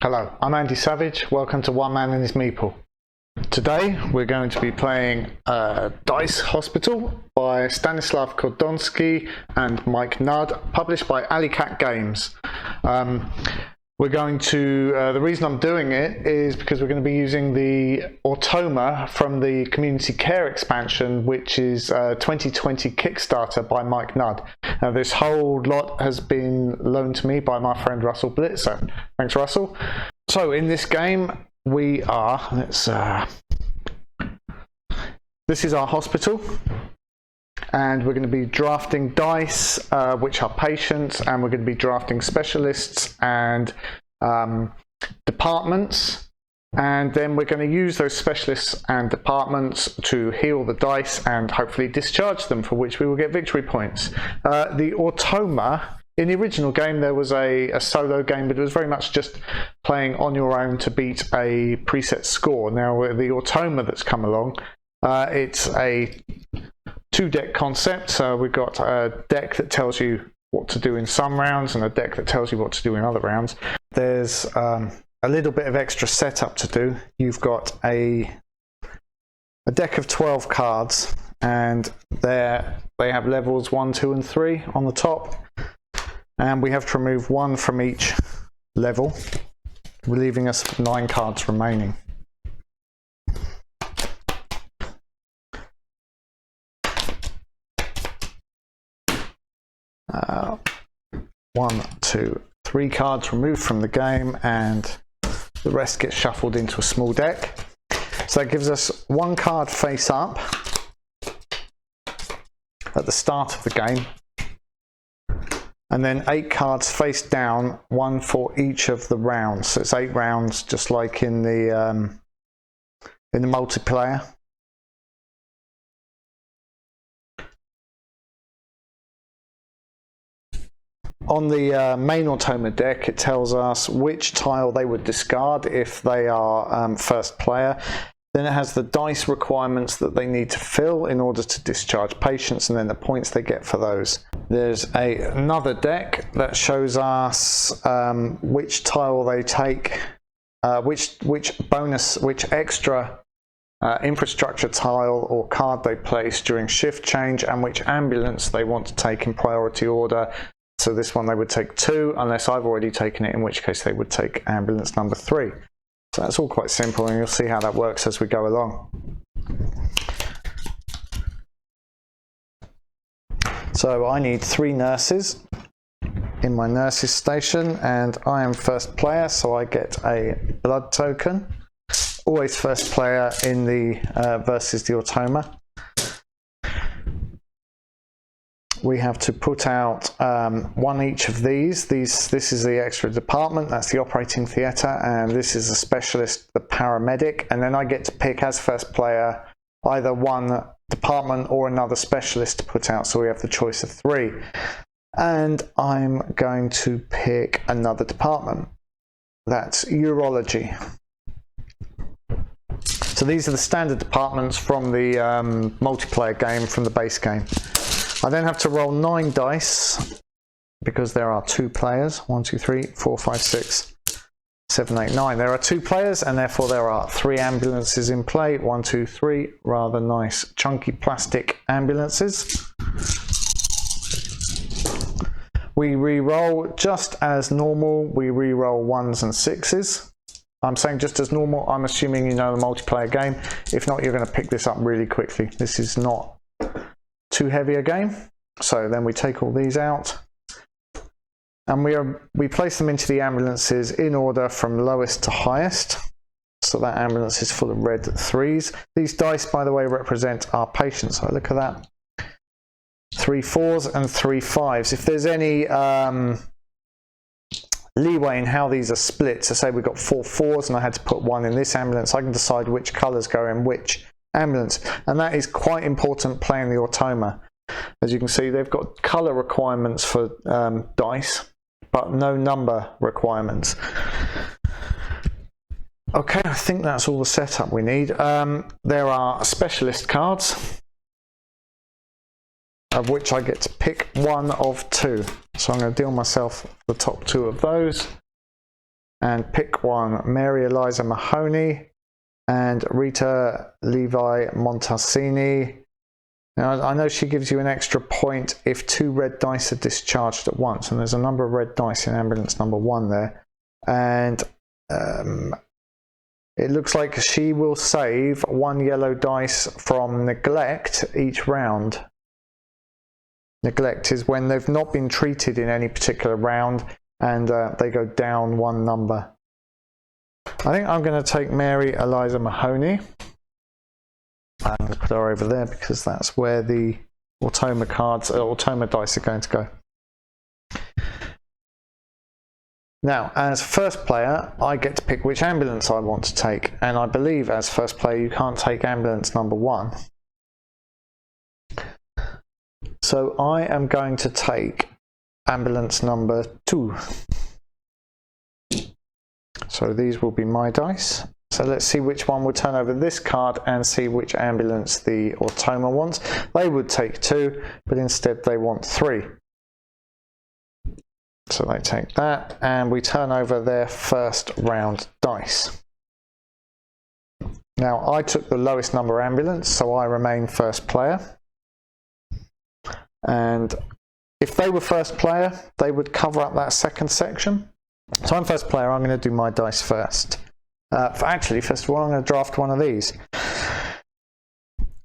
Hello, I'm Andy Savage. Welcome to One Man and His Meeple. Today we're going to be playing Dice Hospital by Stanislav Kordonsky and Mike Nudd, published by Alley Cat Games. We're going to, the reason I'm doing it is because we're going to be using the Automa from the Community Care expansion, which is 2020 Kickstarter by Mike Nudd. Now, this whole lot has been loaned to me by my friend Russell Blitzer. Thanks, Russell. So in this game, we are, this is our hospital. And we're going to be drafting dice, which are patients, and we're going to be drafting specialists and departments. And then we're going to use those specialists and departments to heal the dice and hopefully discharge them, for which we will get victory points. The Automa, in the original game, there was a solo game, but it was very much just playing on your own to beat a preset score. Now, the Automa that's come along, it's a two-deck concept. So we've got a deck that tells you what to do in some rounds and a deck that tells you what to do in other rounds. There's a little bit of extra setup to do. You've got a deck of 12 cards, and they have levels 1, 2 and 3 on the top, and we have to remove one from each level, leaving us 9 cards remaining. One, two, 3 cards removed from the game, and the rest gets shuffled into a small deck. So that gives us 1 card face up at the start of the game, and then 8 cards face down, 1 for each of the rounds. So it's 8 rounds, just like in the multiplayer. On the main Automa deck, it tells us which tile they would discard if they are first player. Then it has the dice requirements that they need to fill in order to discharge patients, and then the points they get for those. There's another deck that shows us which tile they take, which extra infrastructure tile or card they place during shift change, and which ambulance they want to take in priority order. So this one they would take 2, unless I've already taken it, in which case they would take ambulance number 3. So that's all quite simple, and you'll see how that works as we go along. So I need 3 nurses in my nurses station, and I am first player, so I get a blood token. Always first player in the versus the Automa. We have to put out 1 each of these. This is the extra department, that's the operating theatre, and this is a specialist, the paramedic. And then I get to pick, as first player, either 1 department or another specialist to put out, so we have the choice of 3. And I'm going to pick another department. That's urology. So these are the standard departments from the multiplayer game, from the base game. I then have to roll 9 dice, because there are 2 players. 1, 2, 3, 4, 5, 6, 7, 8, 9. There are 2 players, and therefore there are 3 ambulances in play. 1, 2, 3 rather nice chunky plastic ambulances. We re-roll just as normal. We re-roll 1s and 6s. I'm saying just as normal. I'm assuming you know the multiplayer game. If not, you're going to pick this up really quickly. This is not too heavy a game. So then we take all these out, and we place them into the ambulances in order from lowest to highest. So that ambulance is full of red 3s. These dice, by the way, represent our patients. So look at that. 3 4s and 3 5s. If there's any leeway in how these are split, so say we've got 4 4s and I had to put 1 in this ambulance, I can decide which colours go in which ambulance, and that is quite important playing the Automa. As you can see, they've got colour requirements for dice, but no number requirements. Okay, I think that's all the setup we need. There are specialist cards, of which I get to pick 1 of 2. So I'm going to deal myself the top 2 of those. and pick one. Mary Eliza Mahoney and Rita Levi Montalcini. Now, I know she gives you an extra point if 2 red dice are discharged at once, and there's a number of red dice in ambulance number 1 there. And it looks like she will save 1 yellow dice from neglect each round. Neglect is when they've not been treated in any particular round and they go down 1 number. I think I'm going to take Mary Eliza Mahoney. I'm going to put her over there because that's where the Automa cards, Automa dice are going to go. Now, as first player, I get to pick which ambulance I want to take, and I believe as first player you can't take ambulance number 1. So I am going to take ambulance number 2. So these will be my dice. So let's see which one will turn over this card and see which ambulance the Automa wants. They would take 2, but instead they want 3. So they take that, and we turn over their first round dice. Now, I took the lowest number ambulance, so I remain first player. And if they were first player, they would cover up that second section. So I'm first player, I'm going to do my dice first. Actually, first of all, I'm going to draft one of these.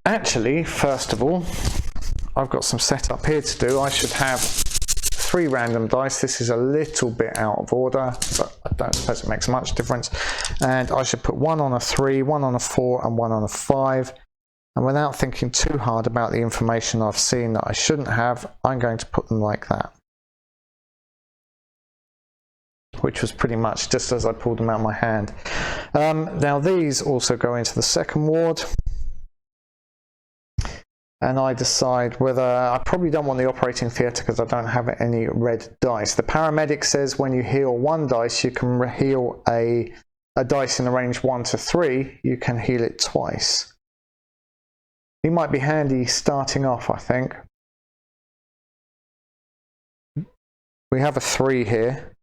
Actually, first of all, I've got some setup here to do. I should have 3 random dice. This is a little bit out of order, but I don't suppose it makes much difference. And I should put 1 on a 3, 1 on a 4, and 1 on a 5. And without thinking too hard about the information I've seen that I shouldn't have, I'm going to put them like that. Which was pretty much just as I pulled them out of my hand. Now these also go into the second ward. And I decide whether, I probably don't want the operating theatre because I don't have any red dice. The paramedic says when you heal 1 dice, you can heal a dice in the range 1 to 3, you can heal it twice. He might be handy starting off, I think. We have a 3 here.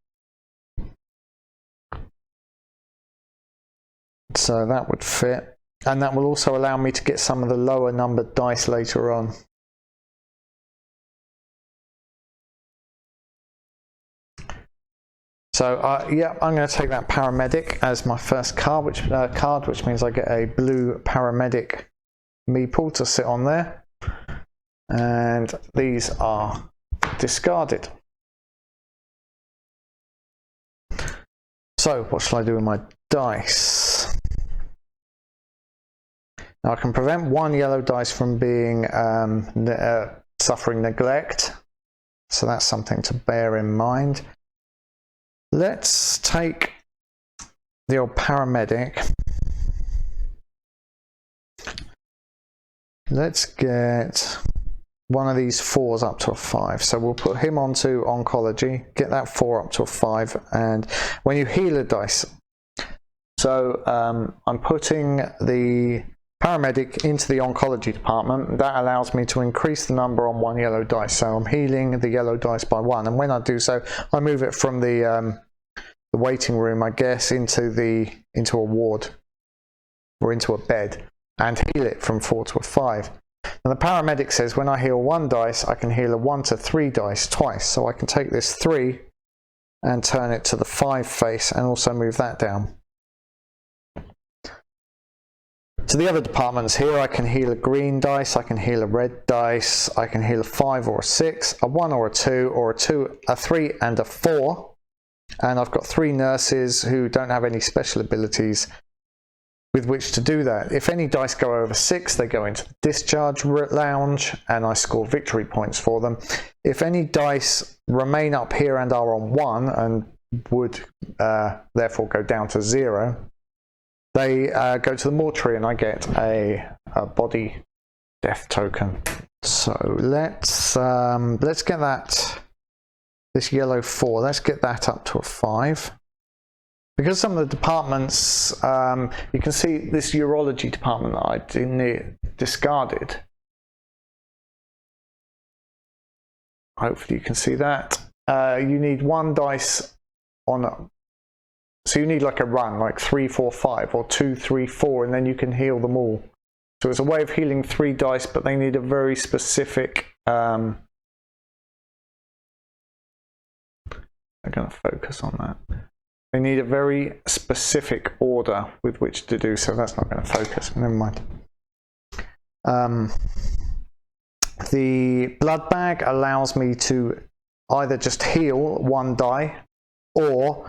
So that would fit. And that will also allow me to get some of the lower numbered dice later on. So yeah, I'm going to take that paramedic as my first card, which means I get a blue paramedic Meeple to sit on there. And these are discarded. So what shall I do with my dice? Now I can prevent 1 yellow dice from being suffering neglect, so that's something to bear in mind. Let's take the old paramedic. Let's get one of these 4s up to a 5, so we'll put him onto oncology, get that 4 up to a 5, and when you heal a dice, so I'm putting the paramedic into the oncology department. That allows me to increase the number on 1 yellow dice, so I'm healing the yellow dice by 1, and when I do so I move it from the waiting room, I guess, into a ward or into a bed and heal it from 4 to a 5. And the paramedic says when I heal 1 dice I can heal a 1 to 3 dice twice, so I can take this 3 and turn it to the 5 face and also move that down. To the other departments here, I can heal a green dice, I can heal a red dice, I can heal a 5 or a 6, a 1 or a 2, or a 3 and a 4. And I've got 3 nurses who don't have any special abilities with which to do that. If any dice go over 6, they go into the discharge lounge and I score victory points for them. If any dice remain up here and are on 1 and would therefore go down to 0, they go to the mortuary and I get a body death token. So let's get this yellow 4, let's get that up to a 5. Because some of the departments, you can see this urology department that I didn't discarded. Hopefully you can see that. You need 1 dice on So you need like a run, like 3, 4, 5, or 2, 3, 4, and then you can heal them all. So it's a way of healing 3 dice, but they need a very specific. I'm going to focus on that. They need a very specific order with which to do so. That's not going to focus. Never mind. The blood bag allows me to either just heal 1 die or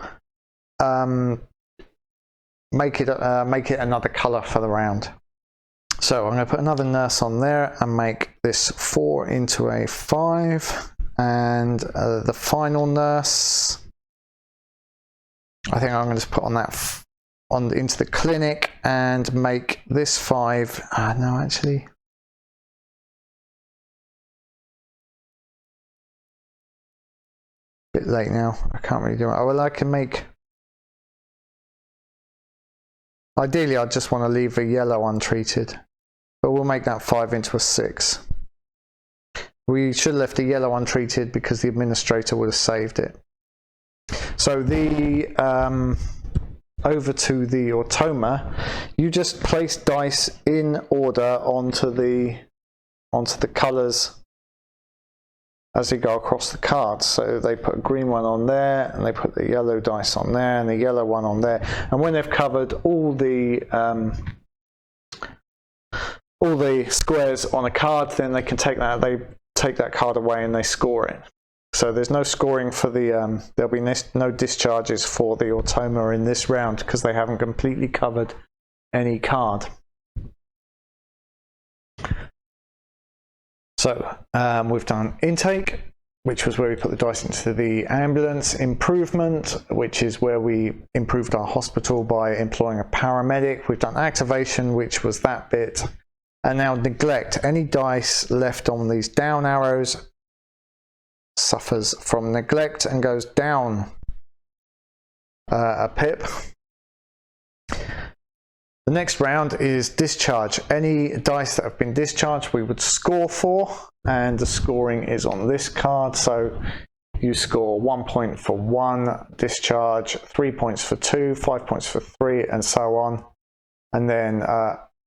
make it another colour for the round. So I'm going to put another nurse on there and make this 4 into a 5, and the final nurse, I think I'm going to just put on that into the clinic and make this 5. No, actually. Bit late now. I can't really do it. Oh, well, I can make. Ideally, I just want to leave the yellow untreated, but we'll make that 5 into a 6. We should have left the yellow untreated because the administrator would have saved it. So the over to the Automa, you just place dice in order onto the colours as they go across the cards. So they put a green one on there, and they put the yellow dice on there, and the yellow one on there. And when they've covered all the squares on a card, then they can take that. They take that card away and they score it. So there's no scoring for the. There'll be no discharges for the Automa in this round because they haven't completely covered any card. So we've done intake, which was where we put the dice into the ambulance. Improvement, which is where we improved our hospital by employing a paramedic. We've done activation, which was that bit. And now neglect. Any dice left on these down arrows suffers from neglect and goes down a pip. The next round is discharge. Any dice that have been discharged we would score for, and the scoring is on this card. So you score 1 point for 1 discharge, 3 points for 2, 5 points for 3, and so on. And then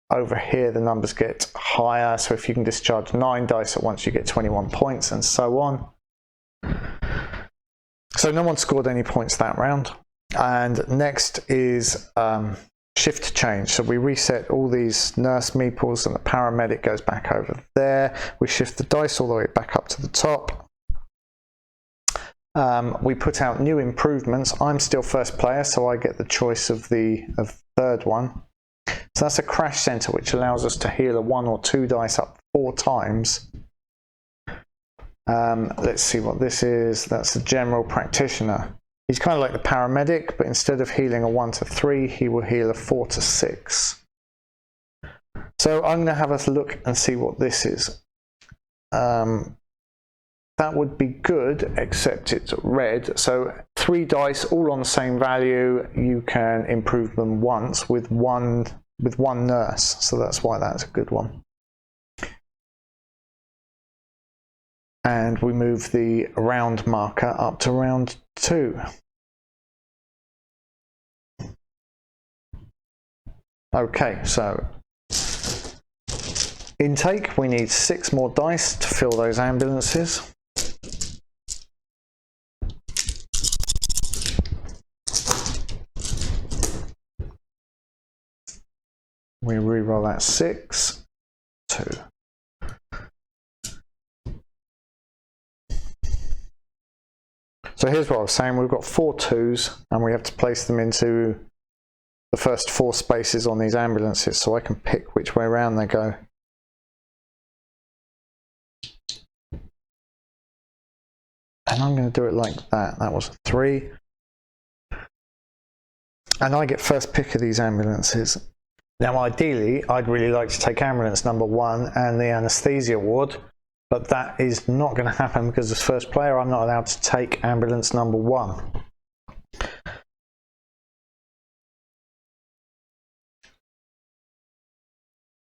over here the numbers get higher, so if you can discharge 9 dice at once you get 21 points, and so on. So no one scored any points that round. And next is shift change. So we reset all these nurse meeples and the paramedic goes back over there. We shift the dice all the way back up to the top. We put out new improvements. I'm still first player, so I get the choice of the third one. So that's a crash center, which allows us to heal a 1 or 2 dice up 4 times. Let's see what this is. That's the general practitioner. He's kind of like the paramedic, but instead of healing a 1 to 3, he will heal a 4 to 6. So I'm going to have a look and see what this is. That would be good, except it's red. So 3 dice, all on the same value. You can improve them once with one nurse. So that's why that's a good one. And we move the round marker up to round 2. Okay, so intake, we need 6 more dice to fill those ambulances. We re-roll that 6, 2. So here's what I was saying, we've got 4 2s and we have to place them into the first 4 spaces on these ambulances so I can pick which way around they go. And I'm going to do it like that. That was a 3. And I get first pick of these ambulances. Now ideally, I'd really like to take ambulance number 1 and the anaesthesia ward. But that is not going to happen because as first player I'm not allowed to take ambulance number 1.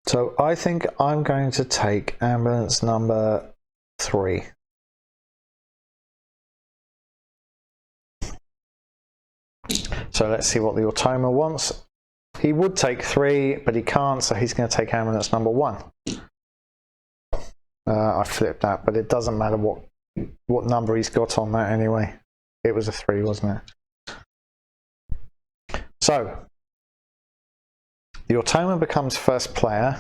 So I think I'm going to take ambulance number 3. So let's see what the Automa wants. He would take 3, but he can't, so he's going to take ambulance number 1. I flipped that, but it doesn't matter what number he's got on that anyway. It was a 3, wasn't it? So the Automa becomes first player.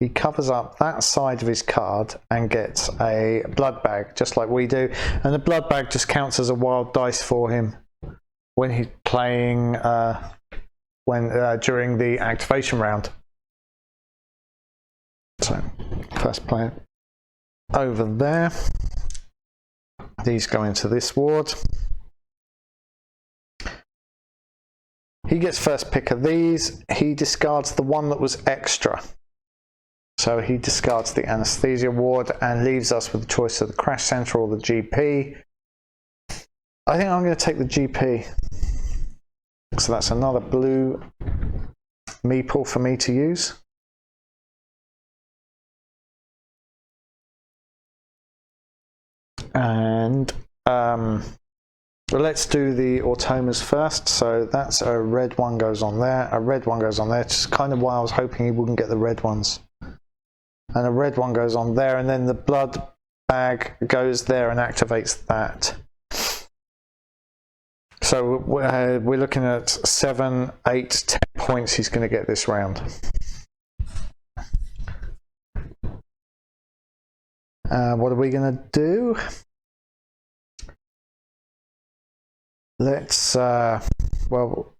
He covers up that side of his card and gets a blood bag, just like we do. And the blood bag just counts as a wild dice for him when he's playing, during the activation round. So, first player over there. These go into this ward. He gets first pick of these. He discards the one that was extra. So he discards the anesthesia ward and leaves us with the choice of the crash center or the GP. I think I'm going to take the GP. So that's another blue Meeple for me to use. And let's do the Automas first. So that's a red one goes on there, a red one goes on there. It's kind of why I was hoping he wouldn't get the red ones. And a red one goes on there, and then the blood bag goes there and activates that. So we're looking at 7, 8, 10 points he's going to get this round. What are we going to do? Let's, well,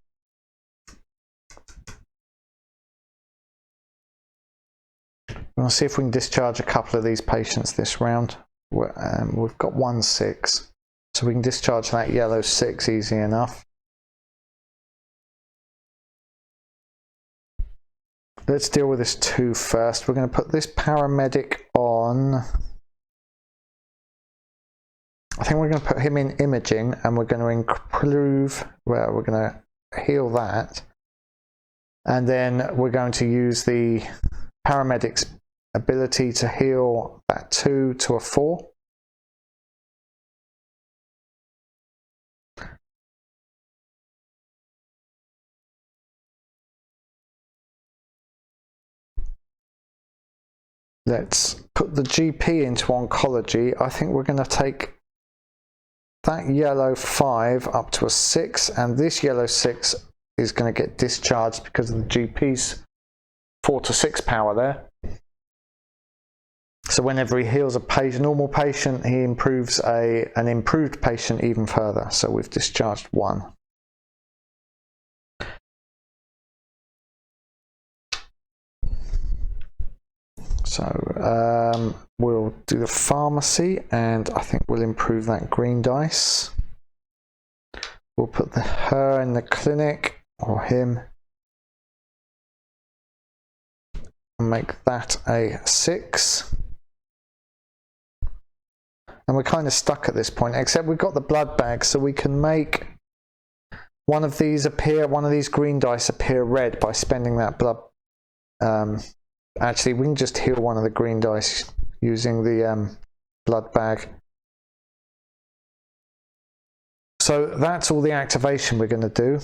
we'll see if we can discharge a couple of these patients this round. We've got 1 6, so we can discharge that yellow 6 easy enough. Let's deal with this 2 first. We're going to put this paramedic on. I think we're going to put him in imaging, and we're going to improve, well, we're going to heal that. And then we're going to use the paramedic's ability to heal that 2 to a 4. Let's put the GP into oncology. I think we're going to take that yellow 5 up to a 6, and this yellow 6 is going to get discharged because of the GP's 4 to 6 power there. So whenever he heals a normal patient, he improves an improved patient even further. So we've discharged 1. So we'll do the pharmacy, and I think we'll improve that green dice. We'll put her in the clinic, or him, and make that a 6. And we're kind of stuck at this point, except we've got the blood bag, so we can make one of these green dice appear red by spending that blood. Actually, we can just heal one of the green dice using the blood bag. So that's all the activation we're going to do.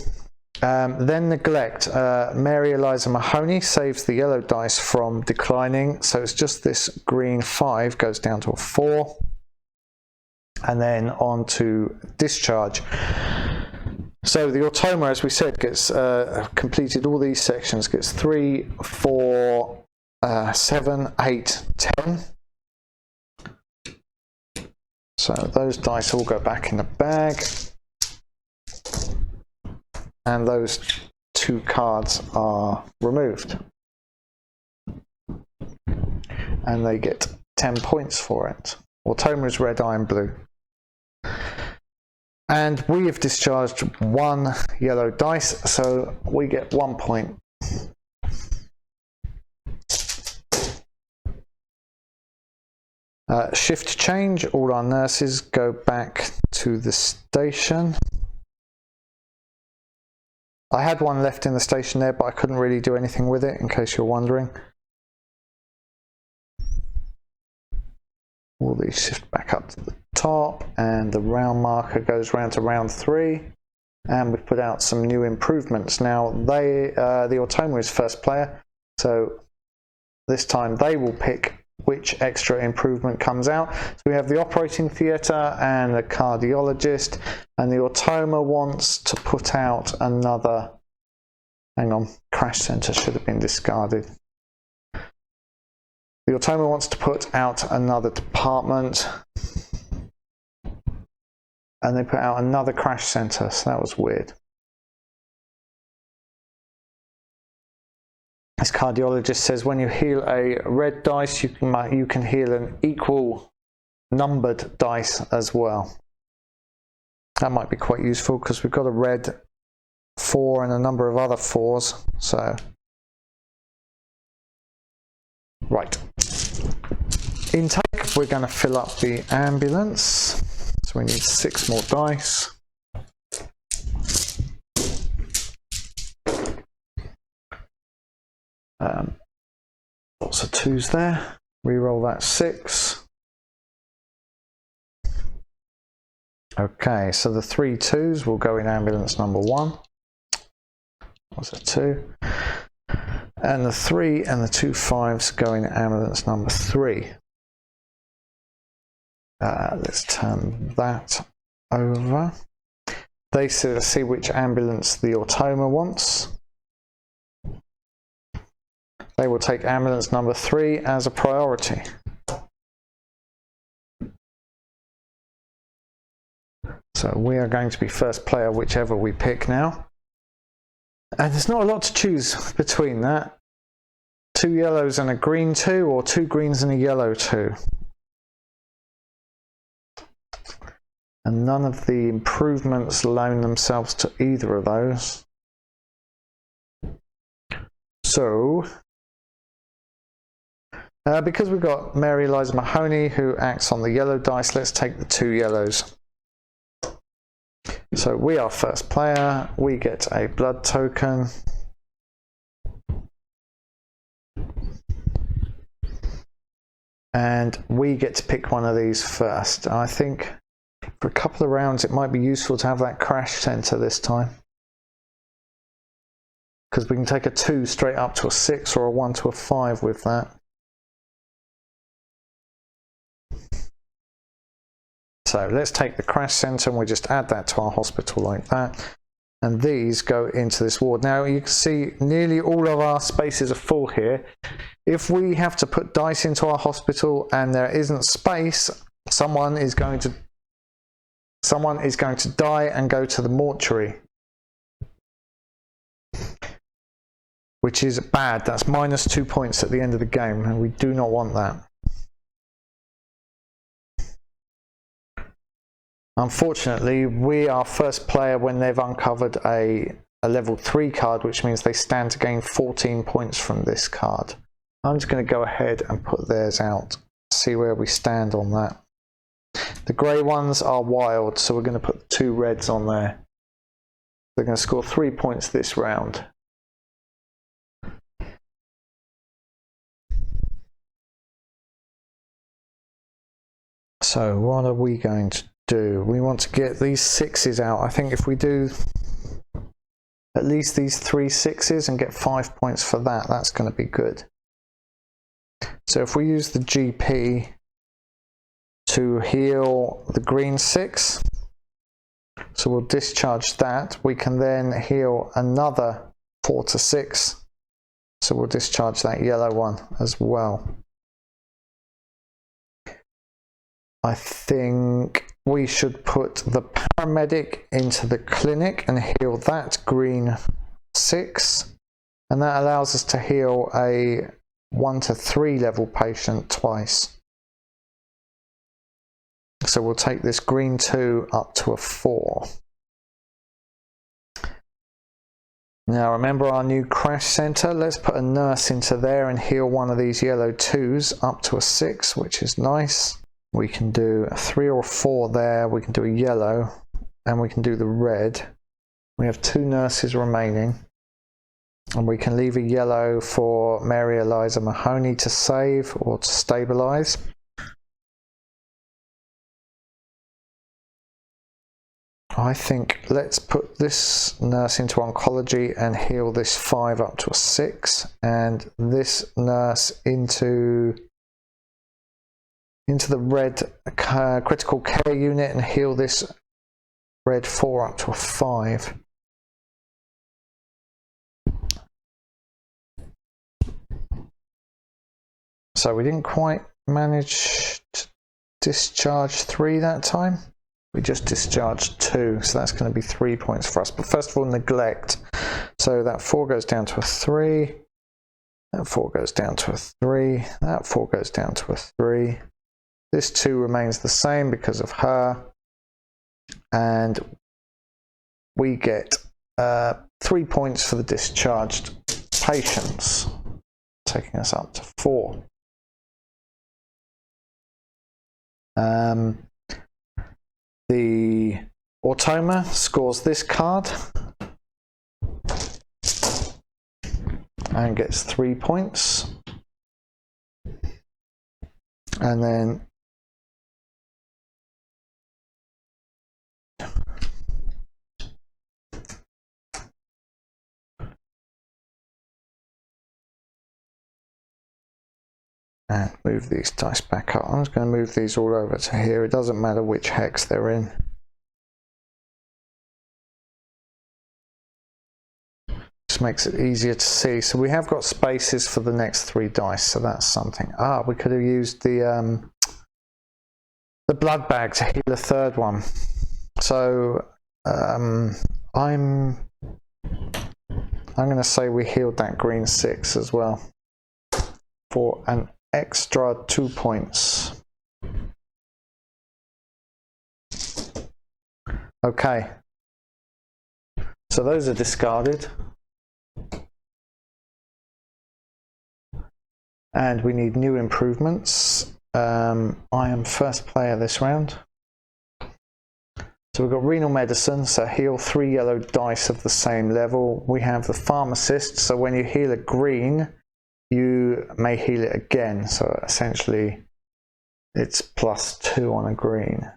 Then neglect. Mary Eliza Mahoney saves the yellow dice from declining. So it's just this green 5 goes down to a 4. And then on to discharge. So the Automa, as we said, gets completed all these sections, gets 3, 4, 7, 8, 10. So those dice all go back in the bag. And those 2 cards are removed. And they get 10 points for it. Automa is red, I am blue. And we have discharged 1 yellow dice, so we get 1 point. Shift change, all our nurses go back to the station. I had one left in the station there, but I couldn't really do anything with it, in case you're wondering. All these shift back up to the top, and the round marker goes round to round 3. and we've put out some new improvements. Now the Automa is first player, so this time they will pick which extra improvement comes out. So we have the operating theatre and the cardiologist, and the Automa wants to put out another, hang on, crash centre should have been discarded. The Automa wants to put out another department, and they put out another crash centre, so that was weird. This cardiologist says when you heal a red dice, you can heal an equal numbered dice as well. That might be quite useful because we've got a red 4 and a number of other 4s. So, right. Intake, we're going to fill up the ambulance. So we need 6 more dice. Lots of 2s there. Reroll that 6. Okay, so the 3 2s will go in ambulance number 1. What's a 2? And the 3 and the 2 5s go in ambulance number 3. Let's turn that over. They see which ambulance the Automa wants. They will take ambulance number 3 as a priority. So we are going to be first player whichever we pick now. And there's not a lot to choose between that. 2 yellows and a green 2, or 2 greens and a yellow 2. And none of the improvements loan themselves to either of those. So, because we've got Mary Eliza Mahoney who acts on the yellow dice, let's take the 2 yellows. So we are first player, we get a blood token. And we get to pick one of these first. I think for a couple of rounds it might be useful to have that crash centre this time. Because we can take a 2 straight up to a 6 or a 1 to a 5 with that. So let's take the crash centre and we just add that to our hospital like that. And these go into this ward. Now you can see nearly all of our spaces are full here. If we have to put dice into our hospital and there isn't space, someone is going to die and go to the mortuary. Which is bad. That's -2 points at the end of the game, and we do not want that. Unfortunately, we are first player when they've uncovered a level 3 card, which means they stand to gain 14 points from this card. I'm just going to go ahead and put theirs out, see where we stand on that. The grey ones are wild, so we're going to put 2 reds on there. They're going to score 3 points this round. So what are we going to do? We want to get these 6s out. I think if we do at least these 3 6s and get 5 points for that, that's going to be good. So if we use the GP to heal the green 6, so we'll discharge that. We can then heal another 4 to 6, so we'll discharge that yellow one as well. I think we should put the paramedic into the clinic and heal that green 6, and that allows us to heal a 1 to 3 level patient twice. So we'll take this green 2 up to a 4. Now remember our new crash centre. Let's put a nurse into there and heal one of these yellow 2s up to a 6, which is nice. We can do a 3 or a 4 there, we can do a yellow, and we can do the red. We have 2 nurses remaining, and we can leave a yellow for Mary Eliza Mahoney to save or to stabilise. I think let's put this nurse into oncology and heal this 5 up to a 6, and this nurse into the red critical care unit and heal this red 4 up to a 5. So we didn't quite manage to discharge 3 that time. We just discharged 2, so that's going to be 3 points for us. But first of all, neglect. So that 4 goes down to a 3. That 4 goes down to a 3. That 4 goes down to a 3. This 2 remains the same because of her. And we get 3 points for the discharged patients, taking us up to 4. The Automa scores this card and gets 3 points. And then and move these dice back up. I'm just going to move these all over to here. It doesn't matter which hex they're in. Just makes it easier to see. So we have got spaces for the next 3 dice, so that's something. We could have used the blood bag to heal a 3rd one. So I'm going to say we healed that green 6 as well for an extra 2 points. Okay, so those are discarded, and we need new improvements. I am first player this round, so we've got renal medicine, so heal 3 yellow dice of the same level. We have the pharmacist, so when you heal a green, you may heal it again, so essentially it's +2 on a green.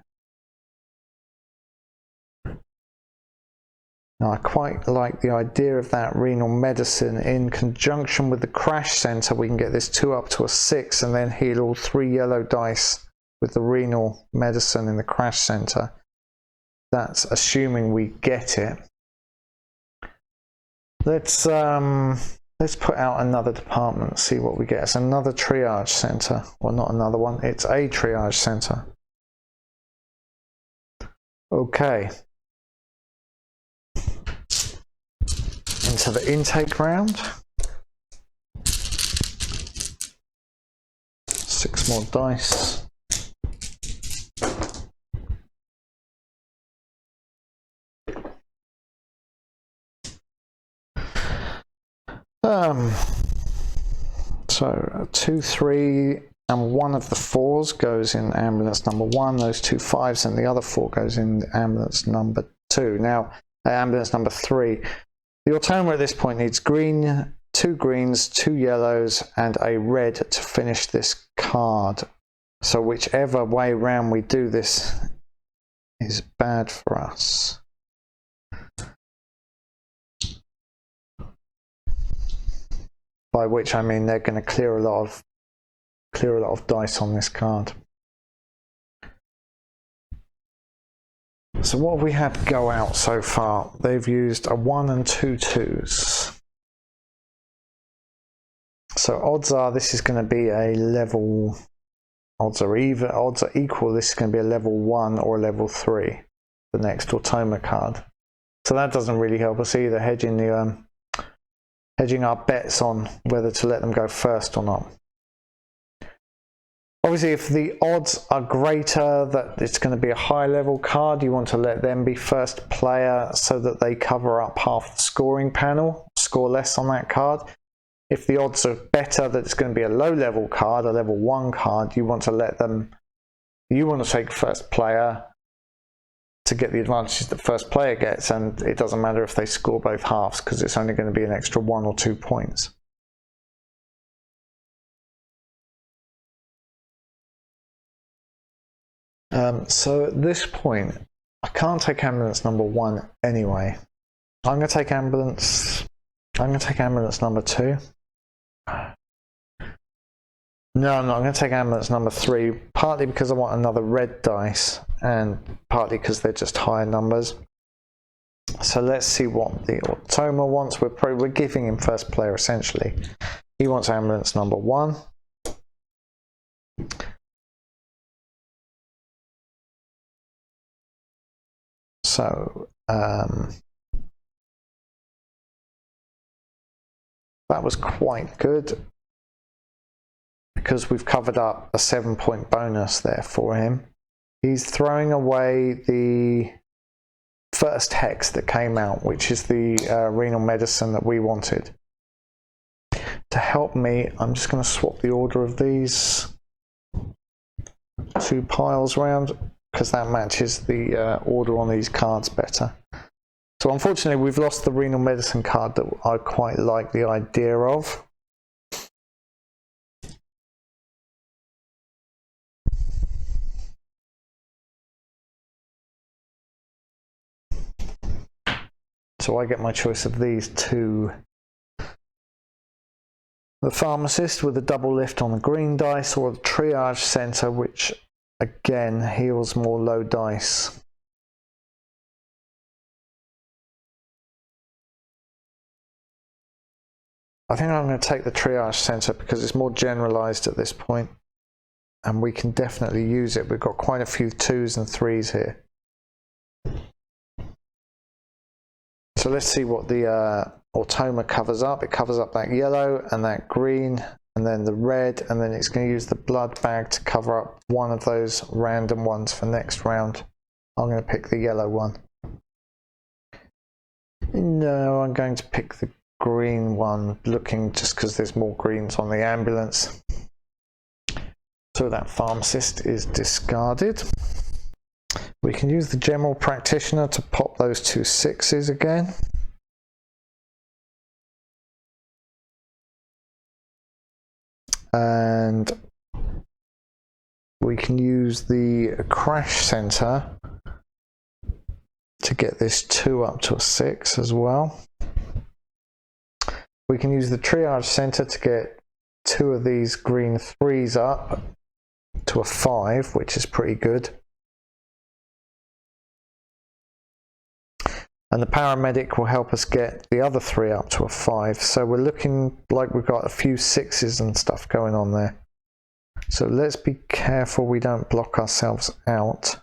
Now I quite like the idea of that renal medicine. In conjunction with the crash center, we can get this 2 up to a 6 and then heal all 3 yellow dice with the renal medicine in the crash center. That's assuming we get it. Let's put out another department, see what we get. It's another triage center. Well, not another one, it's a triage center. Okay. Into the intake round. 6 more dice. So 2, 3, and 1 of the 4s goes in ambulance number 1. Those 2 5s and the other 4 goes in ambulance number 2. Now, ambulance number 3. The Automa at this point needs green, 2 greens, 2 yellows, and a red to finish this card. So whichever way round we do this is bad for us. By which I mean they're going to clear a lot of dice on this card. So what have we had go out so far? They've used a 1 and 2 2s. So odds are this is going to be a level. Odds are equal. This is going to be a level 1 or a level 3. The next Automa card. So that doesn't really help us either. Hedging our bets on whether to let them go first or not. Obviously, if the odds are greater that it's going to be a high level card, you want to let them be first player so that they cover up half the scoring panel, score less on that card. If the odds are better that it's going to be a low level card, a level 1 card, you want to take first player to get the advantages that first player gets, and it doesn't matter if they score both halves because it's only going to be an extra 1 or 2 points. So at this point, I can't take ambulance number 1 anyway. I'm going to take ambulance number 2. No, I'm not. I'm going to take ambulance number 3, partly because I want another red dice, and partly because they're just higher numbers. So let's see what the Automa wants. We're giving him first player, essentially. He wants ambulance number 1. So, that was quite good, because we've covered up a 7-point bonus there for him. He's throwing away the first hex that came out, which is the renal medicine that we wanted. To help me, I'm just going to swap the order of these 2 piles around, because that matches the order on these cards better. So unfortunately we've lost the renal medicine card that I quite like the idea of. So I get my choice of these 2. The pharmacist with a double lift on the green dice, or the triage center, which again heals more low dice. I think I'm going to take the triage center because it's more generalized at this point, and we can definitely use it. We've got quite a few 2s and 3s here. So let's see what the Automa covers up. It covers up that yellow and that green, and then the red, and then it's going to use the blood bag to cover up one of those random ones for next round. I'm going to pick the yellow one. No, I'm going to pick the green one, looking just because there's more greens on the ambulance. So that pharmacist is discarded. We can use the general practitioner to pop those 2 6s again. And we can use the crash center to get this 2 up to a 6 as well. We can use the triage center to get 2 of these green 3s up to a 5, which is pretty good. And the paramedic will help us get the other 3 up to a 5. So we're looking like we've got a few 6s and stuff going on there. So let's be careful we don't block ourselves out.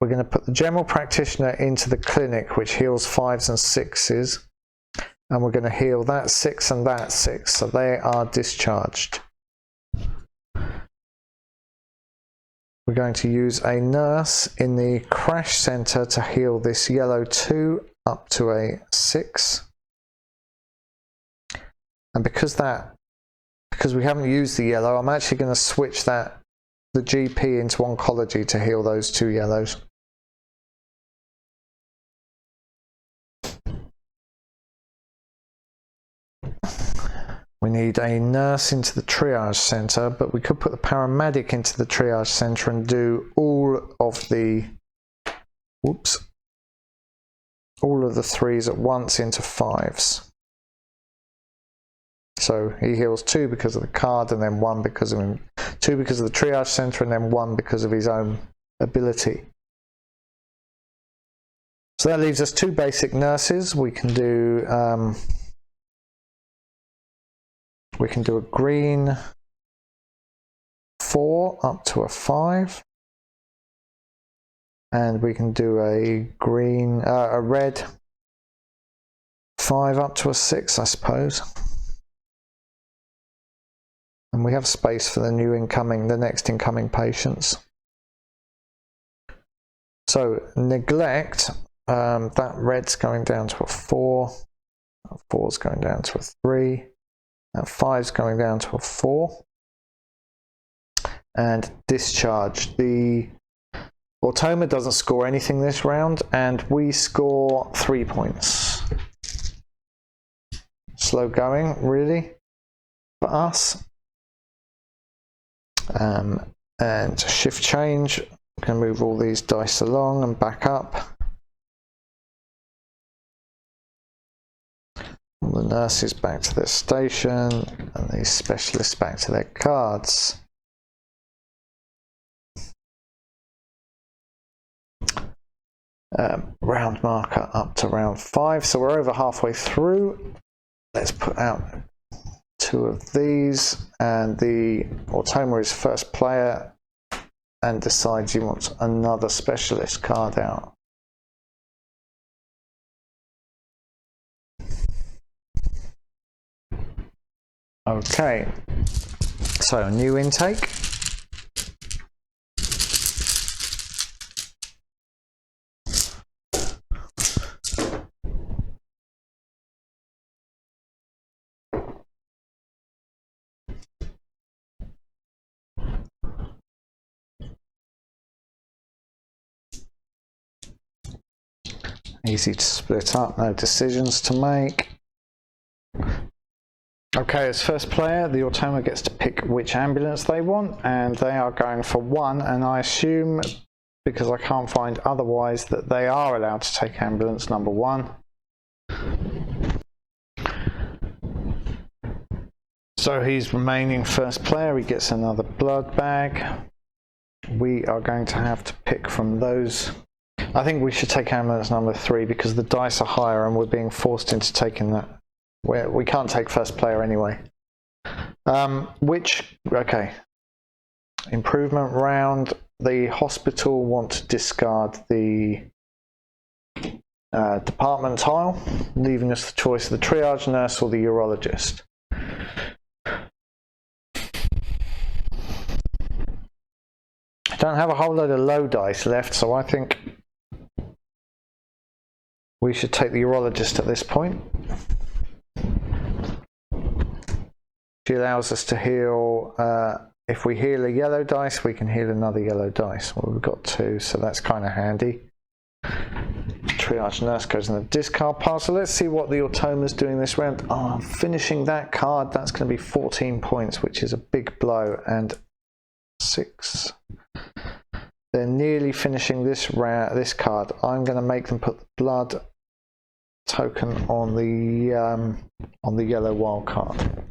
We're going to put the general practitioner into the clinic, which heals 5s and 6s. And we're going to heal that 6 and that 6. So they are discharged. We're going to use a nurse in the crash center to heal this yellow 2 up to a 6. And because we haven't used the yellow, I'm actually going to switch the GP into oncology to heal those 2 yellows. We need a nurse into the triage center, but we could put the paramedic into the triage center and do all of the 3s at once into 5s. So he heals 2 because of the card, and then 1 because of him, 2 because of the triage center, and then 1 because of his own ability. So that leaves us 2 basic nurses. We can do a green 4 up to a 5, and we can do a red 5 up to a 6, I suppose. And we have space for the next incoming patients. So neglect, that red's going down to a 4, that 4's going down to a 3. That 5's going down to a 4. And discharge. The Automa doesn't score anything this round, and we score 3 points. Slow going, really, for us. And shift change. I'm going to move all these dice along and back up. All the nurses back to their station and these specialists back to their cards. Round marker up to round 5, so we're over halfway through. Let's put out 2 of these, and the Automa is first player and decides he wants another specialist card out. Okay, so new intake. Easy to split up, no decisions to make. Okay, as first player, the Automa gets to pick which ambulance they want, and they are going for 1, and I assume, because I can't find otherwise, that they are allowed to take ambulance number 1. So he's remaining first player, he gets another blood bag. We are going to have to pick from those. I think we should take ambulance number 3 because the dice are higher and we're being forced into taking that. We can't take first player anyway. Okay. Improvement round. The hospital want to discard the department tile, leaving us the choice of the triage nurse or the urologist. I don't have a whole load of low dice left, so I think we should take the urologist at this point. She allows us to heal, if we heal a yellow dice, we can heal another yellow dice. Well, we've got 2, so that's kind of handy. Triage nurse goes in the discard pile. So let's see what the Automa's doing this round. Oh, I'm finishing that card. That's going to be 14 points, which is a big blow. And 6. They're nearly finishing this card. I'm going to make them put the blood token on the yellow wild card.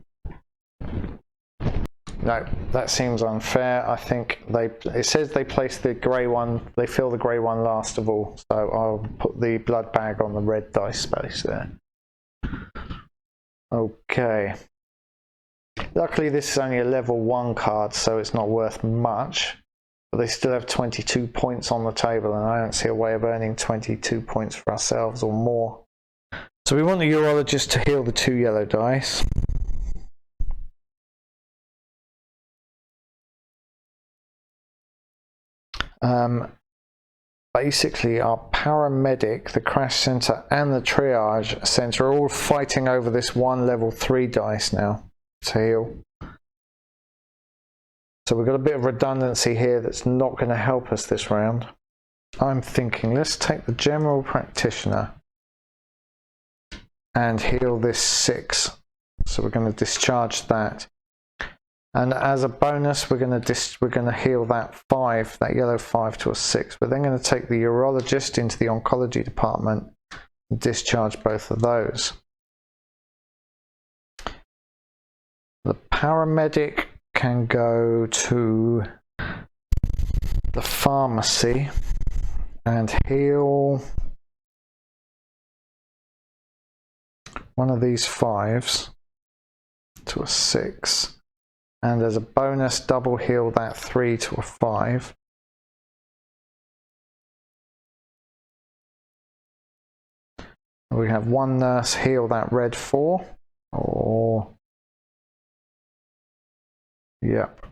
No, that seems unfair. I think it says they place the grey one, they fill the grey one last of all. So I'll put the blood bag on the red dice space there. Okay. Luckily this is only a level 1 card, so it's not worth much. But they still have 22 points on the table, and I don't see a way of earning 22 points for ourselves or more. So we want the urologist to heal the 2 yellow dice. Basically our paramedic, the crash center and the triage center are all fighting over this 1 level 3 dice now to heal. So we've got a bit of redundancy here that's not going to help us this round. I'm thinking let's take the general practitioner and heal this 6. So we're going to discharge that. And as a bonus, we're going to heal that 5, that yellow 5 to a 6. We're then going to take the urologist into the oncology department and discharge both of those. The paramedic can go to the pharmacy and heal one of these 5s to a 6. And as a bonus, double heal that 3 to a 5. We have one nurse heal that red 4. Or, yep,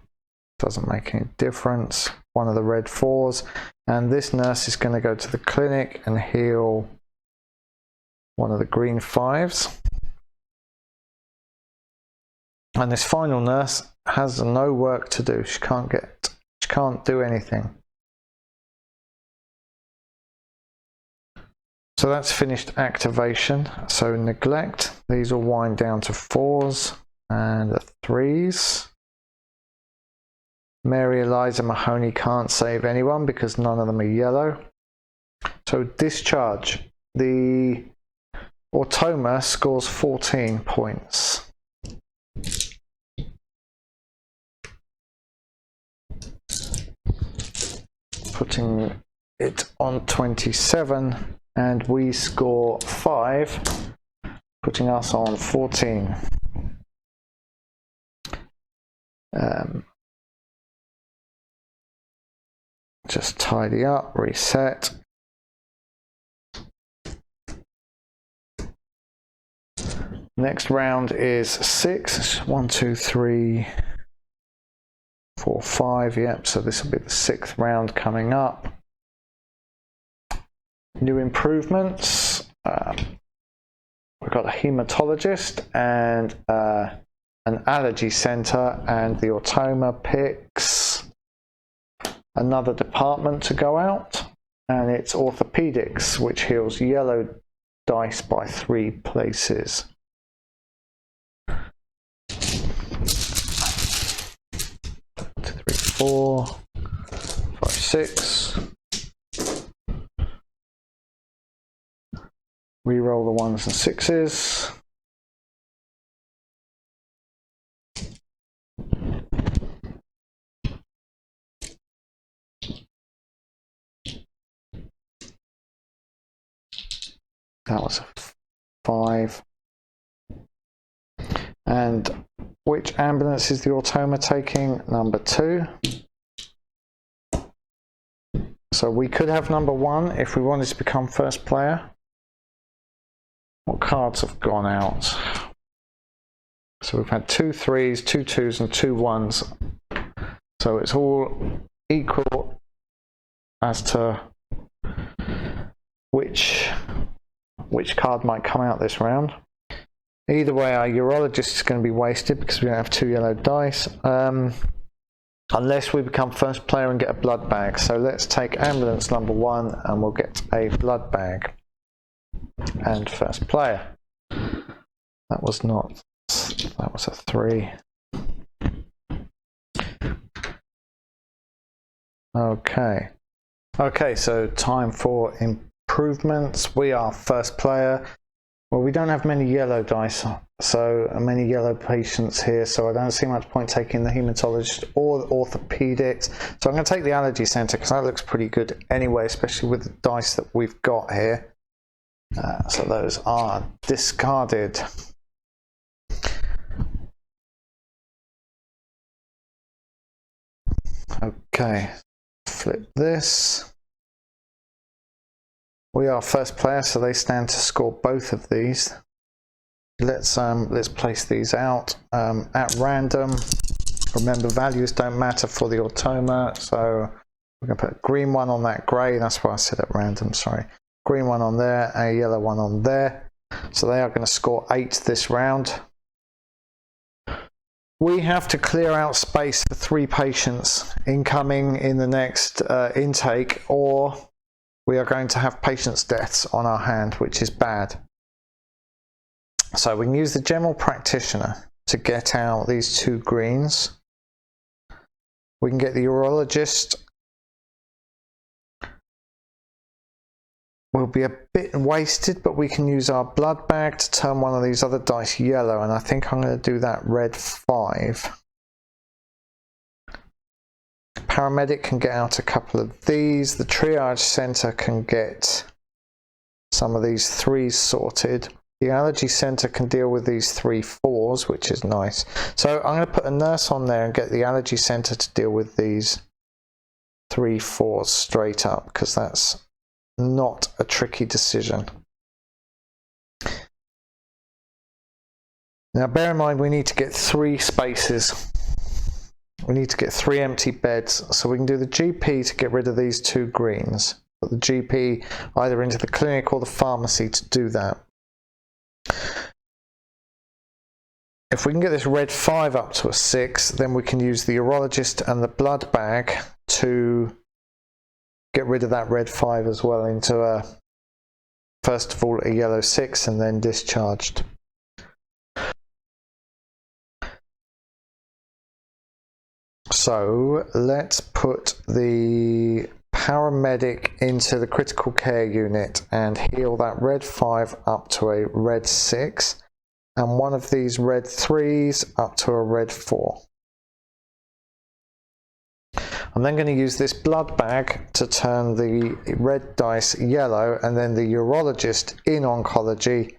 doesn't make any difference. One of the red 4s. And this nurse is going to go to the clinic and heal one of the green 5s. And this final nurse has no work to do. She can't do anything. So that's finished activation. So neglect, these will wind down to 4s and 3s. Mary Eliza Mahoney can't save anyone because none of them are yellow. So discharge. The Automa scores 14 points. Putting it on 27, and we score 5, putting us on 14. Just tidy up, reset. Next round is 6. 1, 2, 3, 4, 5. Yep, so this will be the 6th round coming up. New improvements. We've got a hematologist and an allergy centre, and the Automa picks another department to go out, and it's orthopedics, which heals yellow dice by 3 places. 3, 4, 5, 6. Reroll the 1s and 6s. That was a 5. And which ambulance is the Automa taking? Number 2. So we could have number 1 if we wanted to become first player. What cards have gone out? So we've had 2 3s, 2 2s, and 2 1s. So it's all equal as to which card might come out this round. Either way, our urologist is going to be wasted because we don't have 2 yellow dice. Unless we become first player and get a blood bag. So let's take ambulance number 1 and we'll get a blood bag. And first player. That was a 3. Okay, so time for improvements. We are first player. Well, we don't have many yellow dice, so many yellow patients here, so I don't see much point taking the hematologist or the orthopedics. So I'm going to take the allergy centre because that looks pretty good anyway, especially with the dice that we've got here. So those are discarded. Okay, flip this. We are first player, so they stand to score both of these. Let's place these out at random. Remember, values don't matter for the Automa, so we're going to put a green one on that grey. That's why I said at random, sorry. Green one on there, a yellow one on there. So they are going to score 8 this round. We have to clear out space for 3 patients incoming in the next intake, or we are going to have patients' deaths on our hand, which is bad. So we can use the general practitioner to get out these 2 greens. We can get the urologist. We'll be a bit wasted, but we can use our blood bag to turn one of these other dice yellow, and I think I'm going to do that red 5. Paramedic can get out a couple of these. The triage centre can get some of these 3s sorted. The allergy centre can deal with these 3 4s, which is nice. So I'm going to put a nurse on there and get the allergy centre to deal with these 3 4s straight up, because that's not a tricky decision. Now bear in mind we need to get 3 spaces. We need to get 3 empty beds, so we can do the GP to get rid of these 2 greens. Put the GP either into the clinic or the pharmacy to do that. If we can get this red 5 up to a 6, then we can use the urologist and the blood bag to get rid of that red 5 as well into a, first of all, a yellow 6 and then discharged. So let's put the paramedic into the critical care unit and heal that red 5 up to a red 6 and one of these red 3s up to a red 4. I'm then going to use this blood bag to turn the red dice yellow and then the urologist in oncology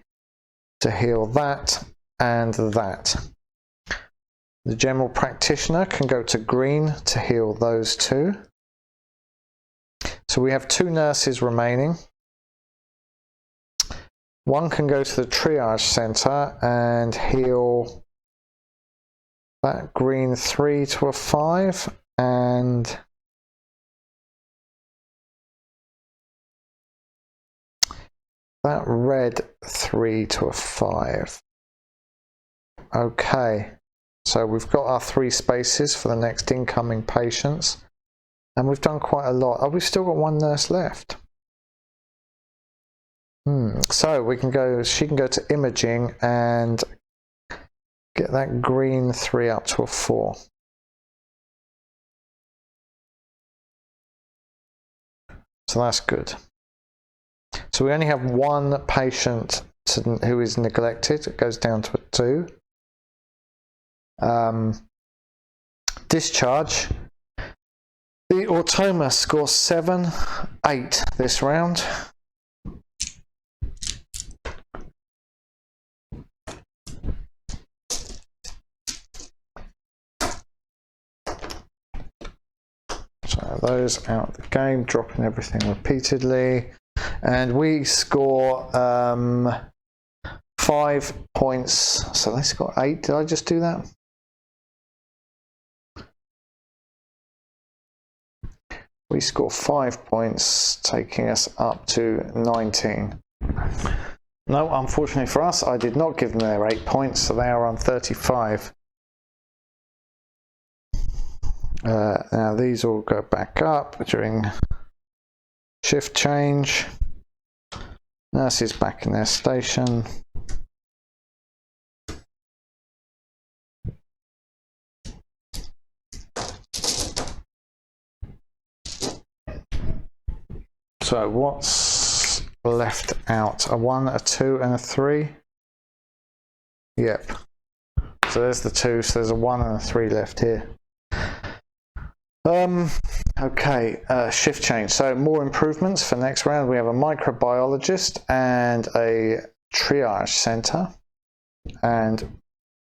to heal that and that. The general practitioner can go to green to heal those two. So we have 2 nurses remaining. One can go to the triage center and heal that green 3 to a 5 and that red 3 to a 5. Okay, so we've got our 3 spaces for the next incoming patients, and we've done quite a lot. Oh, we've still got 1 nurse left. So we can go, she can go to imaging and get that green 3 up to a 4. So that's good. So we only have 1 patient who is neglected. It goes down to a 2. Discharge. The Automa scores 7, 8 this round. So those out of the game, dropping everything repeatedly. And we score 5 points. So they score 8. Did I just do that? We score 5 points, taking us up to 19. No, unfortunately for us, I did not give them their 8 points, so they are on 35. Now these all go back up during shift change. Nurses back in their station. So what's left out? A 1, a 2 and a 3? Yep. So there's the 2, so there's a 1 and a 3 left here. Okay, shift change. So more improvements for next round. We have a microbiologist and a triage center. And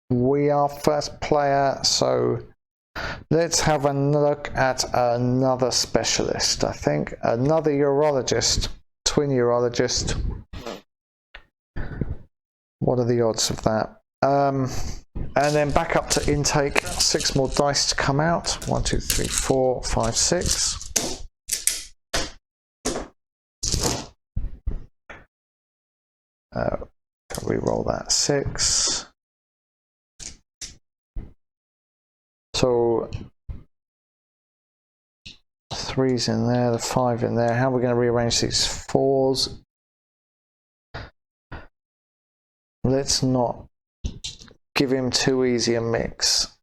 we are first player, so let's have a look at another specialist. I think another urologist, twin urologist. What are the odds of that? And then back up to intake. 6 more dice to come out. 1, 2, 3, 4, 5, 6. Re-roll that 6. So 3's in there, the 5 in there. How are we going to rearrange these 4s? Let's not give him too easy a mix.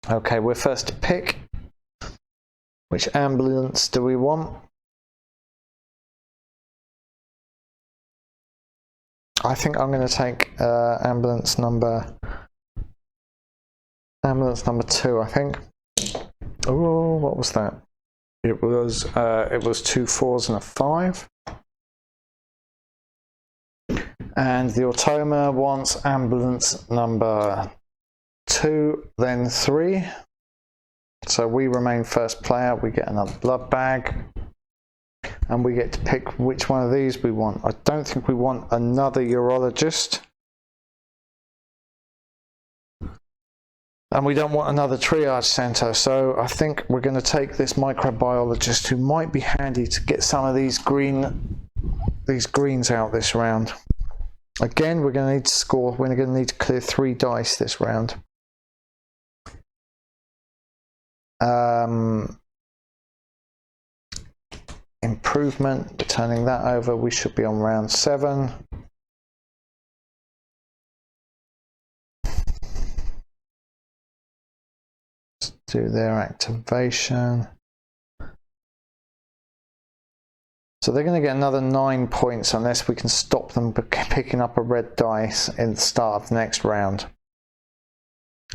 Okay, we're first to pick. Which ambulance do we want? I think I'm going to take ambulance number 2, I think. Oh, what was that? It was 2 4s and a 5. And the Automa wants ambulance number 2, then 3. So we remain first player. We get another blood bag. And we get to pick which one of these we want. I don't think we want another urologist. And we don't want another triage center. So I think we're going to take this microbiologist, who might be handy to get some of these greens out this round. Again, we're going to need to score. We're going to need to clear 3 dice this round. Improvement, turning that over. We should be on round 7. Let's do their activation. So they're going to get another 9 points unless we can stop them picking up a red dice in the start of the next round.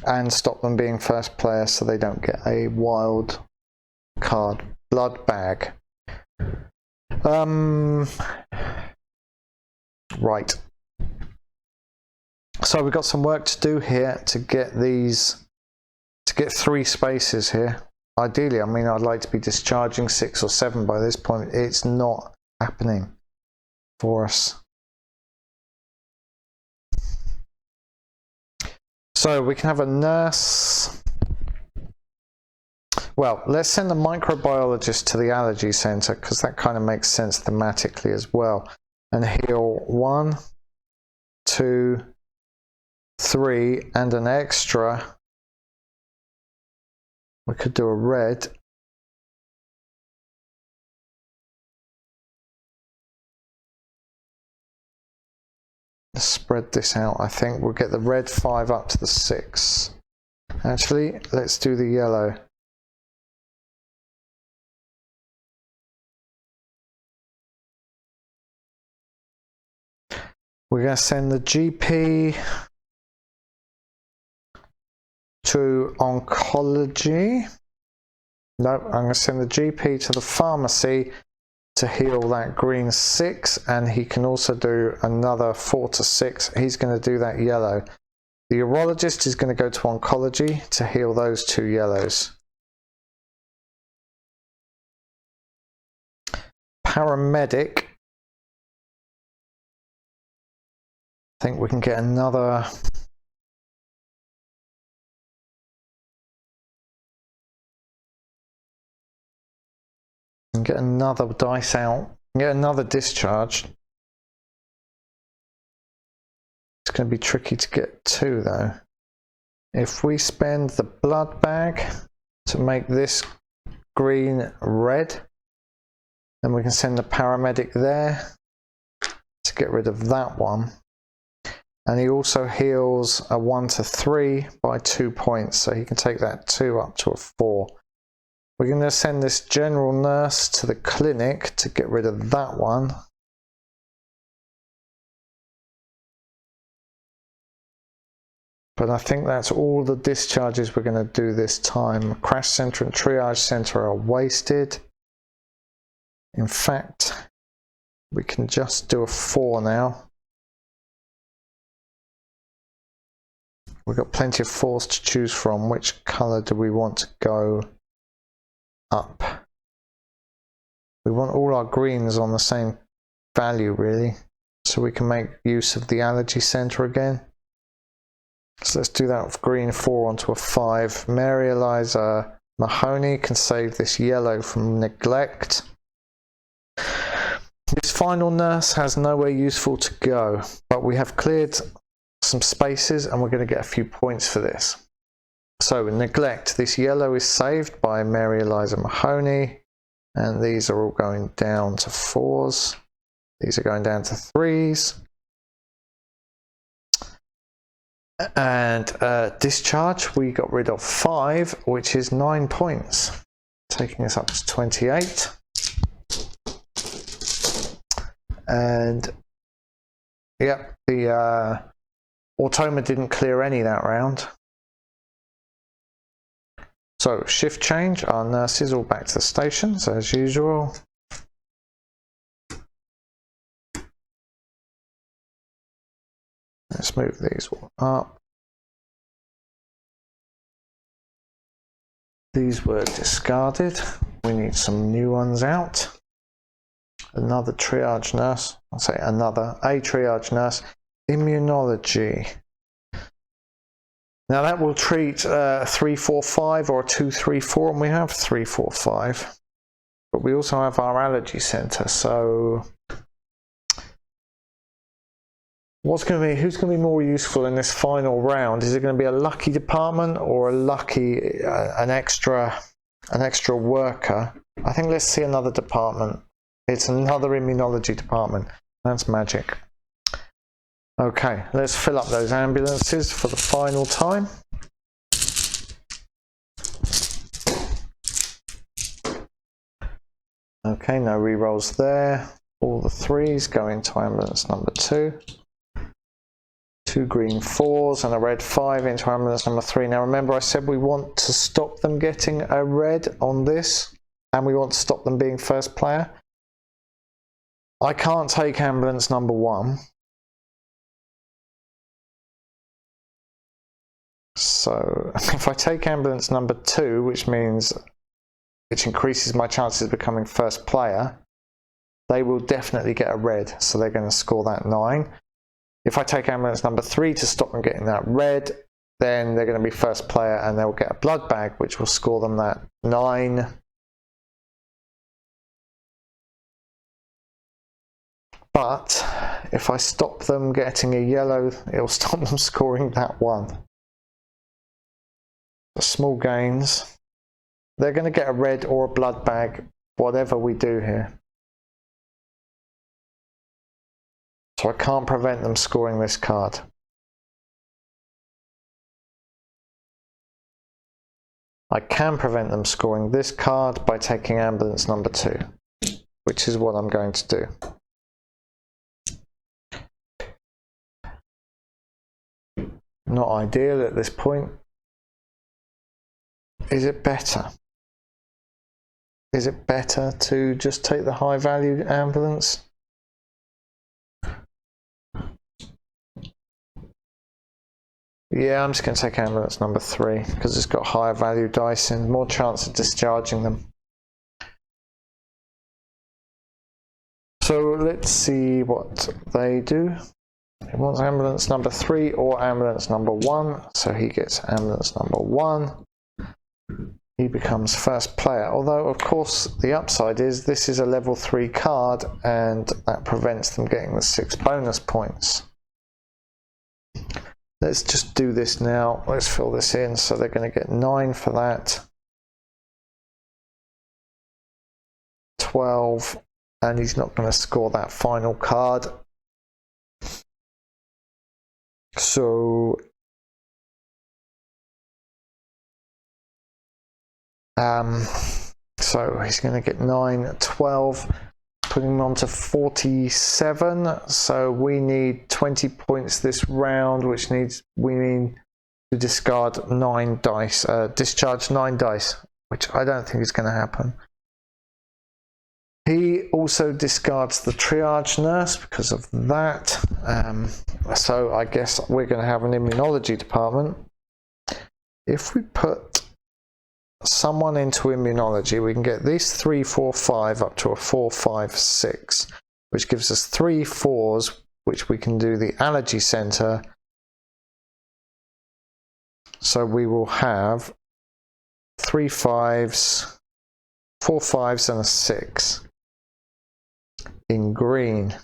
And stop them being first player so they don't get a wild card blood bag. Right. So we've got some work to do here to get these, to get 3 spaces here. Ideally, I mean, I'd like to be discharging 6 or 7 by this point. It's not happening for us. So we can have a nurse. Well, let's send the microbiologist to the allergy center because that kind of makes sense thematically as well. And heal 1, 2, 3, and an extra. We could do a red. Let's spread this out. I think we'll get the red 5 up to the 6. Actually, let's do the yellow. We're going to send the GP to oncology. No, I'm going to send the GP to the pharmacy to heal that green 6, and he can also do another 4 to 6. He's going to do that yellow. The urologist is going to go to oncology to heal those 2 yellows. Paramedic. I think we can get another. And get another dice out. Get another discharge. It's going to be tricky to get 2 though. If we spend the blood bag to make this green red, then we can send the paramedic there to get rid of that one. And he also heals a 1 to 3 by 2 points, so he can take that 2 up to a 4. We're going to send this general nurse to the clinic to get rid of that one. But I think that's all the discharges we're going to do this time. Crash center and triage center are wasted. In fact, we can just do a 4 now. We've got plenty of 4s to choose from. Which colour do we want to go up? We want all our greens on the same value really, so we can make use of the allergy center again. So let's do that with green 4 onto a 5. Mary Eliza Mahoney can save this yellow from neglect. This final nurse has nowhere useful to go, but we have cleared some spaces and we're going to get a few points for this. So neglect, this yellow is saved by Mary Eliza Mahoney, and these are all going down to 4s. These are going down to 3s. And discharge, we got rid of 5, which is 9 points, taking us up to 28. And yep, the Automa didn't clear any that round. So shift change, our nurses all back to the stations as usual. Let's move these all up. These were discarded. We need some new ones out. Another triage nurse. I'll say another, a triage nurse. Immunology. Now that will treat 3-4-5 or 2-3-4, and we have 3-4-5. But we also have our allergy center, so who's going to be more useful in this final round? Is it going to be a lucky department or a lucky an extra worker? I think let's see another department. It's another immunology department. That's magic. Okay, let's fill up those ambulances for the final time. Okay, no re-rolls there. All the 3s go into ambulance number 2. 2 green 4s and a red 5 into ambulance number 3. Now remember I said we want to stop them getting a red on this, and we want to stop them being first player. I can't take ambulance number 1. So if I take ambulance number 2, which increases my chances of becoming first player, they will definitely get a red, so they're going to score that 9. If I take ambulance number 3 to stop them getting that red, then they're going to be first player and they'll get a blood bag, which will score them that 9. But if I stop them getting a yellow, it'll stop them scoring that 1. The small gains. They're going to get a red or a blood bag, whatever we do here. So I can't prevent them scoring this card. I can prevent them scoring this card by taking ambulance number 2, which is what I'm going to do. Not ideal at this point. Is it better? Is it better to just take the high value ambulance? Yeah, I'm just going to take ambulance number 3 because it's got higher value dice and more chance of discharging them. So let's see what they do. He wants ambulance number 3 or ambulance number 1, so he gets ambulance number 1. He becomes first player, although of course the upside is this is a level 3 card and that prevents them getting the 6 bonus points. Let's just do this now. Let's fill this in. So they're going to get 9 for that. 12. And he's not going to score that final card. So he's going to get 9, 12. Putting him on to 47, so we need 20 points this round, which means we need to discard 9 dice, discharge 9 dice, which I don't think is going to happen. He also discards the triage nurse because of that, so I guess we're going to have an immunology department. If we put someone into immunology, we can get these 3, 4, 5 up to a 4, 5, 6, which gives us 3 4s, which we can do the allergy center. So we will have 3 5s, 4 5s and a 6 in green.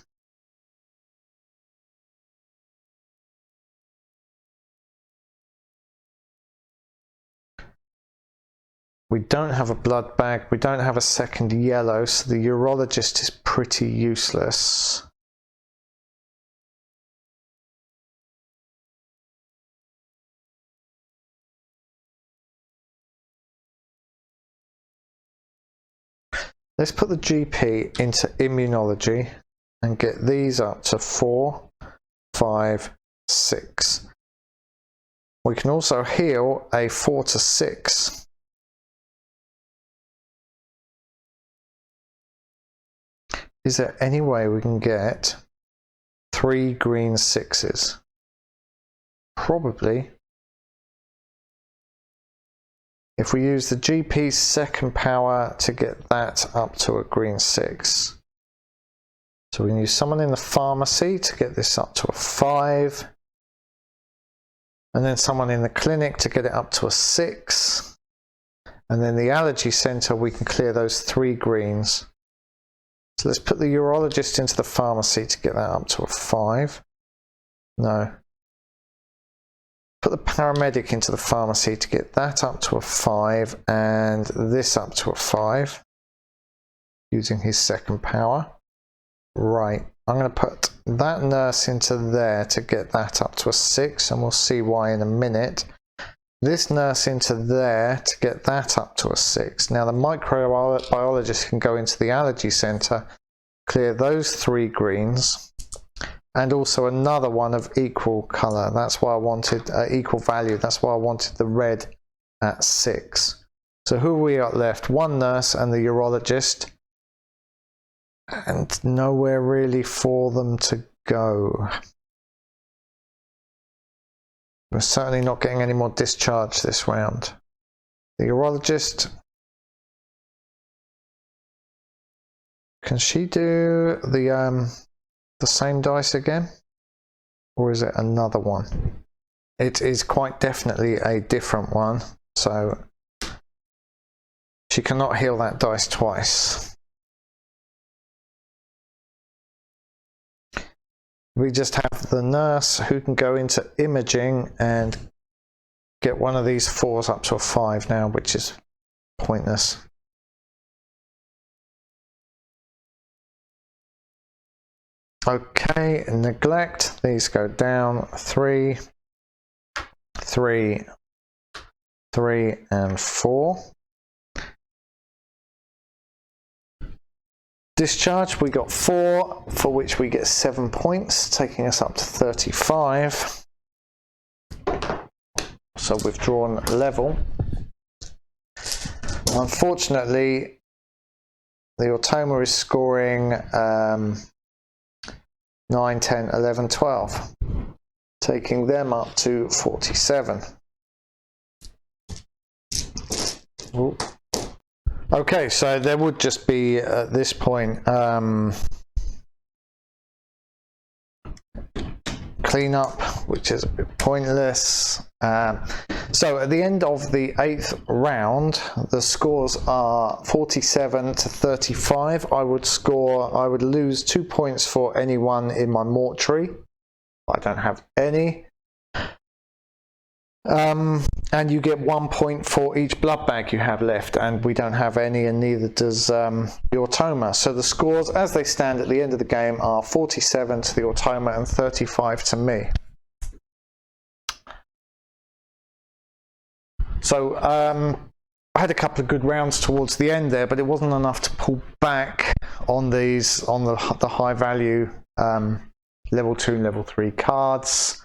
We don't have a blood bag, we don't have a second yellow, so the urologist is pretty useless. Let's put the GP into immunology and get these up to 4, 5, 6. We can also heal a 4 to 6. Is there any way we can get 3 green 6s? Probably. If we use the GP's second power to get that up to a green 6. So we can use someone in the pharmacy to get this up to a 5. And then someone in the clinic to get it up to a 6. And then the allergy center, we can clear those 3 greens. So let's put the urologist into the pharmacy to get that up to a 5. No. Put the paramedic into the pharmacy to get that up to a 5 and this up to a 5 using his second power. Right, I'm going to put that nurse into there to get that up to a 6 and we'll see why in a minute. this nurse into there to get that up to a 6. Now the microbiologist can go into the allergy centre, clear those 3 greens, and also another one of equal colour. That's why I wanted equal value. That's why I wanted the red at 6. So who we got left? One nurse and the urologist, and nowhere really for them to go. We're certainly not getting any more discharge this round. The urologist, can she do the same dice again, or is it another one? It is quite definitely a different one, so she cannot heal that dice twice. We just have the nurse who can go into imaging and get one of these 4s up to a 5 now, which is pointless. Okay, neglect. These go down 3, 3, 3, and 4. Discharge, we got 4, for which we get 7 points, taking us up to 35. So we've drawn level. Unfortunately, the Automa is scoring 9, 10, 11, 12, taking them up to 47. Ooh. Okay, so there would just be at this point cleanup, which is a bit pointless. So at the end of the 8th round, the scores are 47 to 35. I would lose 2 points for anyone in my mortuary. I don't have any. And you get 1 point for each blood bag you have left, and we don't have any, and neither does the Automa. So the scores as they stand at the end of the game are 47 to the Automa and 35 to me. So I had a couple of good rounds towards the end there, but it wasn't enough to pull back on these, on the high value level 2 and level 3 cards.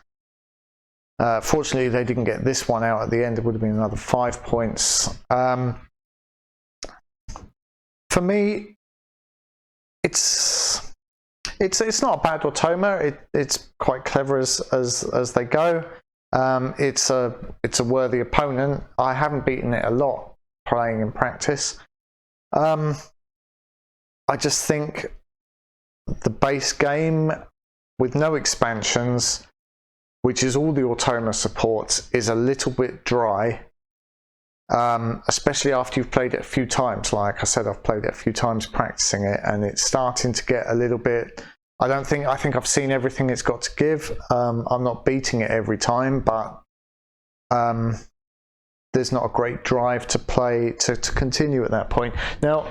Fortunately, they didn't get this one out at the end. It would have been another 5 points. For me, it's not a bad Automa. It's quite clever as they go. It's a worthy opponent. I haven't beaten it a lot playing in practice. I just think the base game with no expansions, which is all the Automa supports, is a little bit dry, especially after you've played it a few times. Like I said, I've played it a few times practicing it, and it's starting to get a little bit, I think I've seen everything it's got to give. I'm not beating it every time, but there's not a great drive to play, to continue at that point. Now,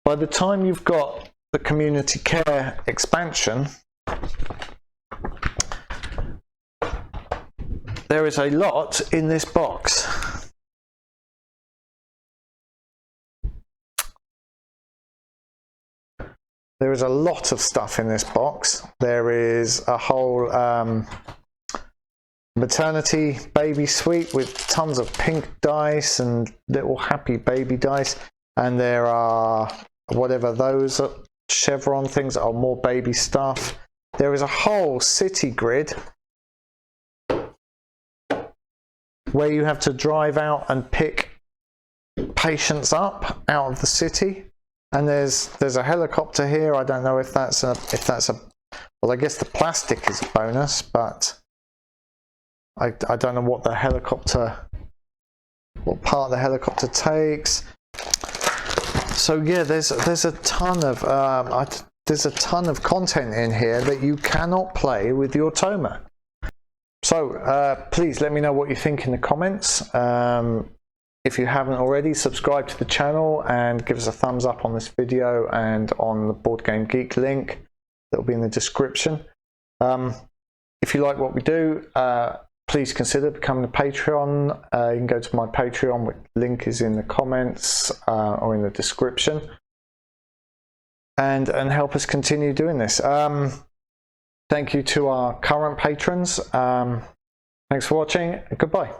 by the time you've got the community care expansion, there is a lot in this box. There is a lot of stuff in this box. There is a whole maternity baby suite with tons of pink dice and little happy baby dice. And there are whatever those chevron things are, more baby stuff. There is a whole city grid where you have to drive out and pick patients up out of the city, and there's a helicopter here. I don't know if that's a well, I guess the plastic is a bonus, but I don't know what the helicopter, what part the helicopter takes. So yeah, there's a ton of content in here that you cannot play with the Automa. So please let me know what you think in the comments. If you haven't already, subscribe to the channel and give us a thumbs up on this video and on the Board Game Geek link that will be in the description. If you like what we do, please consider becoming a Patreon. You can go to my Patreon, which link is in the comments or in the description, and help us continue doing this. Thank you to our current patrons. Thanks for watching. Goodbye.